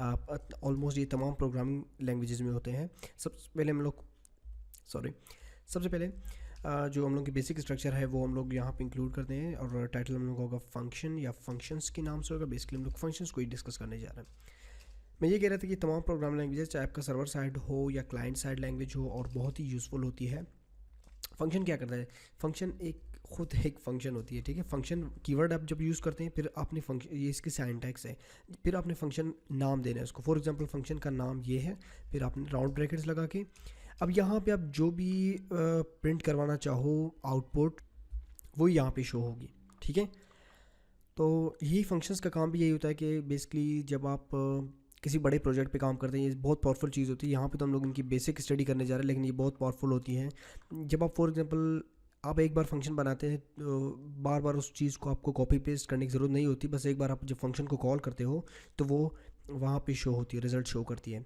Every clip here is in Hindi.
ऑलमोस्ट ये तमाम प्रोग्रामिंग लैंग्वेजेस में होते हैं। सबसे पहले जो हम लोग की बेसिक स्ट्रक्चर है वो हम लोग यहाँ पे इंक्लूड करते हैं, और टाइटल हम लोग का होगा फंक्शन या फंक्शंस के नाम से होगा। बेसिकली हम लोग फंक्शंस को ही डिस्कस करने जा रहे हैं। मैं ये कह रहा था कि तमाम प्रोग्राम लैंग्वेजेस, चाहे आपका सर्वर साइड हो या क्लाइंट साइड लैंग्वेज हो, और बहुत ही यूज़फुल होती है। फंक्शन क्या करता है? फंक्शन खुद एक फंक्शन होती है, ठीक है। फंक्शन कीवर्ड आप जब यूज़ करते हैं, फिर आपने फंक्शन, ये इसकी सिंटैक्स है, फिर आपने फंक्शन नाम देना है उसको। फॉर एग्जांपल फंक्शन का नाम ये है, फिर आपने राउंड ब्रैकेट्स लगा के, अब यहाँ पे आप जो भी प्रिंट करवाना चाहो आउटपुट, वो यहाँ पे शो होगी, ठीक है। तो यही फंक्शंस का काम भी यही होता है कि बेसिकली जब आप किसी बड़े प्रोजेक्ट पे काम करते हैं, ये बहुत पावरफुल चीज़ होती है। यहाँ पे तो हम लोग इनकी बेसिक स्टडी करने जा रहे हैं, लेकिन ये बहुत पावरफुल होती है। जब आप फॉर एग्जांपल आप एक बार फंक्शन बनाते हैं, तो बार बार उस चीज़ को आपको कॉपी पेस्ट करने की ज़रूरत नहीं होती। बस एक बार आप जब फंक्शन को कॉल करते हो तो वो वहाँ पे शो होती है, रिजल्ट शो करती है।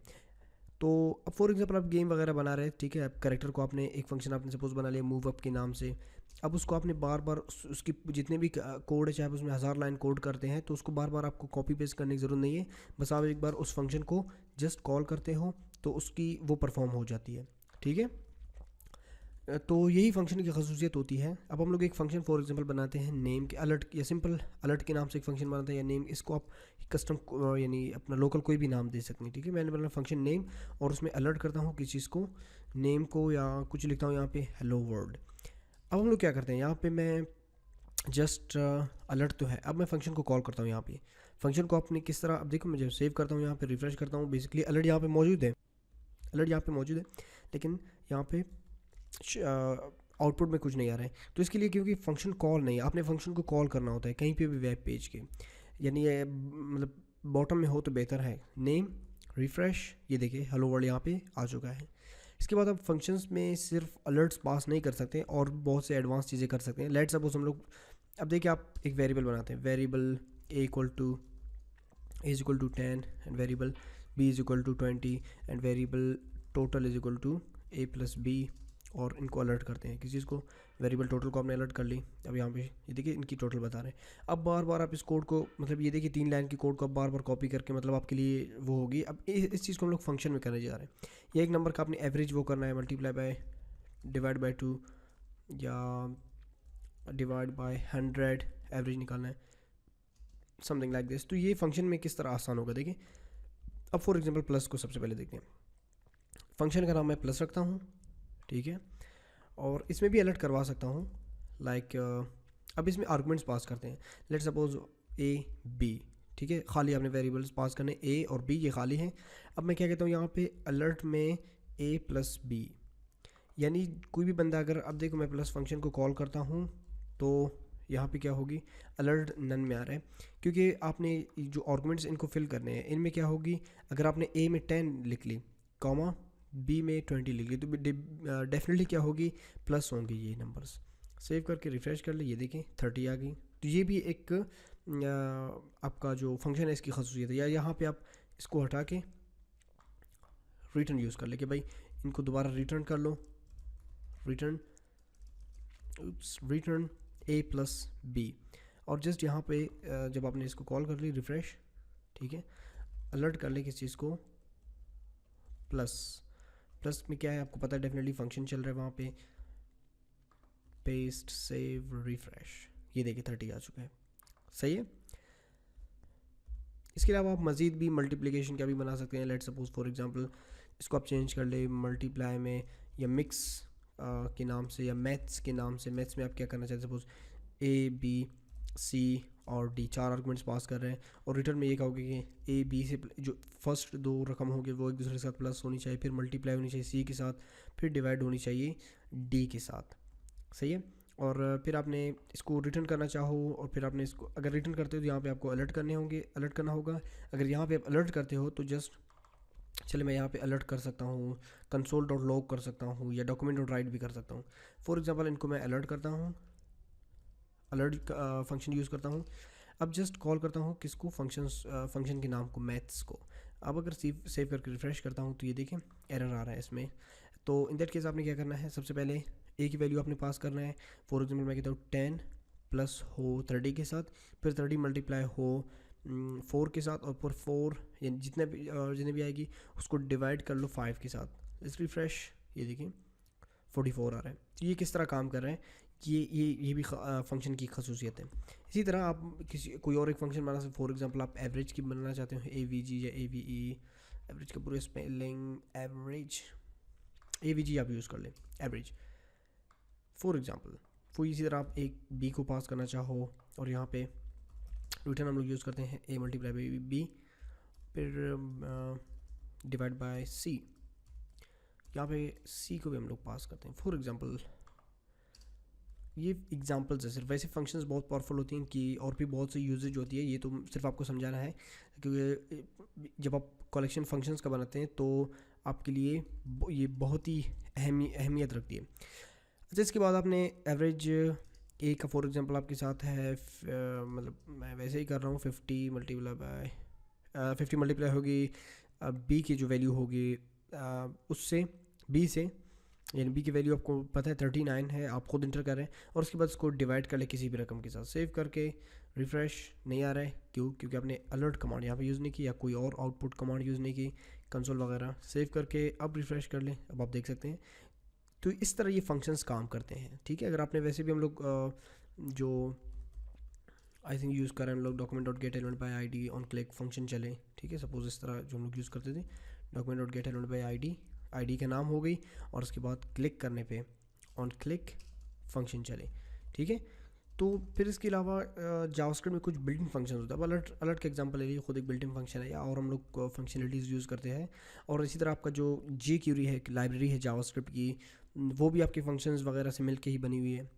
तो अब फॉर एग्जांपल आप गेम वगैरह बना रहे हैं, ठीक है। अब कैरेक्टर को आपने एक फंक्शन आपने सपोज बना लिया मूव अप के नाम से। अब उसको आपने बार बार उसकी जितने भी कोड है, चाहे आप उसमें 1000 लाइन कोड करते हैं, तो उसको बार बार आपको कॉपी पेस्ट करने की ज़रूरत नहीं है। बस आप एक बार उस फंक्शन को जस्ट कॉल करते हो तो उसकी वो परफॉर्म हो जाती है, ठीक है। तो यही फंक्शन की खसूसियत होती है। अब हम लोग एक फंक्शन फॉर एग्जांपल बनाते हैं नेम के अलर्ट, या सिंपल अलर्ट के नाम से एक फंक्शन बनाते हैं, या नेम, इसको आप कस्टम यानी अपना लोकल कोई भी नाम दे सकते हैं, ठीक है। मैंने बनाया फंक्शन नेम, और उसमें अलर्ट करता हूँ किस चीज़ को, नेम को, या कुछ लिखता हूँ यहाँ पे हेलो वर्ल्ड। अब हम लोग क्या करते हैं, यहाँ पे मैं जस्ट अलर्ट तो है, अब मैं फंक्शन को कॉल करता हूँ यहाँ पे। फंक्शन को आपने किस तरह, अब देखो मैं जब सेव करता हूँ यहाँ पे रिफ्रेश करता हूँ, बेसिकली अलर्ट यहाँ पे मौजूद है, अलर्ट यहाँ पे मौजूद है, लेकिन यहाँ पे आउटपुट में कुछ नहीं आ रहा है। तो इसके लिए क्योंकि फंक्शन कॉल नहीं है, आपने फंक्शन को कॉल करना होता है कहीं पे भी वेब पेज के, यानी ये मतलब बॉटम में हो तो बेहतर है। नेम रिफ्रेश, ये देखिए हेलो वर्ल्ड यहाँ पे आ चुका है। इसके बाद आप फंक्शंस में सिर्फ अलर्ट्स पास नहीं कर सकते, और बहुत से एडवांस चीज़ें कर सकते हैं। लेट सपोज हम लोग, अब देखिए आप एक वेरिएबल बनाते हैं, variable A equal to is equal to 10, and variable B is equal to 20, and variable total is equal to A plus B, और इनको अलर्ट करते हैं किसी चीज़ को। वेरिएबल टोटल को आपने अलर्ट कर ली, अब यहाँ पे ये देखिए इनकी टोटल बता रहे हैं। अब बार बार आप इस कोड को, मतलब ये देखिए 3 लाइन की कोड को आप बार बार कॉपी करके, मतलब आपके लिए वो होगी। अब इस चीज़ को हम लोग फंक्शन में करने जा रहे हैं। ये एक नंबर का आपने एवरेज वो करना है, मल्टीप्लाई बाय, डिवाइड बाई 2, या डिवाइड बाय 100, एवरेज निकालना है, समथिंग लाइक दिस। तो ये फंक्शन में किस तरह आसान होगा देखिए। अब फॉर एग्जांपल प्लस को सबसे पहले देखते हैं। फंक्शन का नाम मैं प्लस रखता हूँ, ठीक है, और इसमें भी अलर्ट करवा सकता हूँ। लाइक अब इसमें आर्गुमेंट्स पास करते हैं, लेट सपोज ए बी, ठीक है। खाली आपने वेरिएबल्स पास करने, ए और बी ये खाली हैं। अब मैं क्या कहता हूँ यहाँ पे अलर्ट में ए प्लस बी, यानी कोई भी बंदा अगर, अब देखो मैं प्लस फंक्शन को कॉल करता हूँ तो यहाँ पे क्या होगी, अलर्ट नन में आ रहा है, क्योंकि आपने जो आर्गुमेंट्स इनको फिल करने हैं, इनमें क्या होगी, अगर आपने ए में 10 लिख ली, कॉमा बी में 20 लिख ली, तो डेफिनेटली क्या होगी, प्लस होंगे ये नंबर्स। सेव करके रिफ्रेश कर ले, ये देखें 30 आ गई। तो ये भी एक आपका जो फंक्शन है इसकी खसूसियत है। या यहाँ पे आप इसको हटा के रिटर्न यूज़ कर ले कि भाई इनको दोबारा रिटर्न कर लो, रिटर्न ए प्लस बी, और जस्ट यहाँ पे जब आपने इसको कॉल कर ली रिफ्रेश, ठीक है, अलर्ट कर ले किस चीज़ को, प्लस में क्या है आपको पता है, डेफिनेटली फंक्शन चल रहा है वहाँ पे। पेस्ट सेव रिफ्रेश, ये देखिए 30 आ चुका है, सही है। इसके अलावा आप मज़ीद भी मल्टीप्लिकेशन का भी बना सकते हैं। लेट सपोज फॉर एग्जांपल इसको आप चेंज कर ले मल्टीप्लाई में, या मिक्स के नाम से, या मैथ्स के नाम से। मैथ्स में आप क्या करना चाहते हैं, सपोज ए बी सी और डी, 4 आर्गुमेंट्स पास कर रहे हैं, और रिटर्न में ये कहोगे कि ए बी से जो फर्स्ट 2 रकम होंगे वो एक दूसरे के साथ प्लस होनी चाहिए, फिर मल्टीप्लाई होनी चाहिए सी के साथ, फिर डिवाइड होनी चाहिए डी के साथ, सही है। और फिर आपने इसको रिटर्न करना चाहो, और फिर आपने इसको अगर रिटर्न करते हो तो यहाँ पे आपको अलर्ट करना होगा। अगर यहाँ पे आप अलर्ट करते हो तो जस्ट चलिए मैं यहाँ पे अलर्ट कर सकता हूँ, console.log कर सकता हूँ, या document.write भी कर सकता हूँ। फॉर एग्जांपल इनको मैं अलर्ट करता हूँ, अलर्ट फंक्शन यूज़ करता हूँ। अब जस्ट कॉल करता हूँ किसको, फंक्शन के नाम को, मैथ्स को। अब अगर सेव करके रिफ्रेश करता हूँ तो ये देखें एरर आ रहा है इसमें। तो इन दैट केस आपने क्या करना है, सबसे पहले ए की वैल्यू आपने पास करना है। फॉर एग्जांपल मैं कहता हूँ 10 प्लस हो 30 के साथ, फिर 30 मल्टीप्लाई हो 4 के साथ, और पर 4 यानी जितने भी आएगी उसको डिवाइड कर लो 5 के साथ। इस रिफ्रेश, ये देखिए 44 आ रहा है। तो ये किस तरह काम कर रहे हैं, ये भी फंक्शन की खसूसियत है। इसी तरह आप कोई और एक फंक्शन बना सकते, फॉर एग्जांपल आप एवरेज की बनाना चाहते हो, AVG या AVE, एवरेज का पूरे स्पेलिंग एवरेज, AVG आप यूज़ कर लें एवरेज फॉर एग्जांपल। फिर इसी तरह आप एक B को पास करना चाहो, और यहाँ पे रिटर्न हम लोग यूज़ करते हैं A मल्टीप्लाई बाई B, फिर डिवाइड बाय C। यहाँ पे C को भी हम लोग पास करते हैं फॉर एग्जांपल। ये एग्जांपल्स है सिर्फ, वैसे फंक्शंस बहुत पावरफुल होती हैं कि और भी बहुत सी यूजेज होती है, ये तो सिर्फ आपको समझाना है, क्योंकि जब आप कलेक्शन फंक्शंस का बनाते हैं तो आपके लिए ये बहुत ही अहमियत रखती है। अच्छा, इसके बाद आपने एवरेज A का फॉर एग्जांपल आपके साथ है, मतलब मैं वैसे ही कर रहा हूँ, 50 मल्टीप्लाई होगी B की जो वैल्यू होगी उससे, B से, यानी B की वैल्यू आपको पता है 39 है, आप खुद इंटर करें, और उसके बाद इसको डिवाइड कर ले किसी भी रकम के साथ। सेव करके रिफ़्रेश, नहीं आ रहा है, क्योंकि आपने अलर्ट कमांड यहाँ पे यूज़ नहीं की, या कोई और आउटपुट कमांड यूज़ नहीं की, कंसोल वगैरह। सेव करके अब रिफ़्रेश कर लें, अब आप देख सकते हैं। तो इस तरह ये फंक्शंस काम करते हैं, ठीक है। अगर आपने वैसे भी हम लोग जो आई थिंक यूज़ करें हम लोग document dot gate element by ID on click function चले, ठीक है। सपोज इस तरह जो हम लोग यूज़ करते थे, document dot gate element by ID का नाम हो गई, और उसके बाद क्लिक करने पे ऑन क्लिक फंक्शन चले, ठीक है। तो फिर इसके अलावा जावास्क्रिप्ट में कुछ बिल्ट इन फंक्शन होता है। अब अलर्ट का एग्जांपल ले लीजिए, खुद एक बिल्ट इन फंक्शन है, या और हम लोग फंक्शनलिटीज़ यूज़ करते हैं। और इसी तरह आपका जो jQuery है, लाइब्रेरी है जावास्क्रिप्ट की, वो भी आपके फंक्शंस वगैरह से मिलके ही बनी हुई है।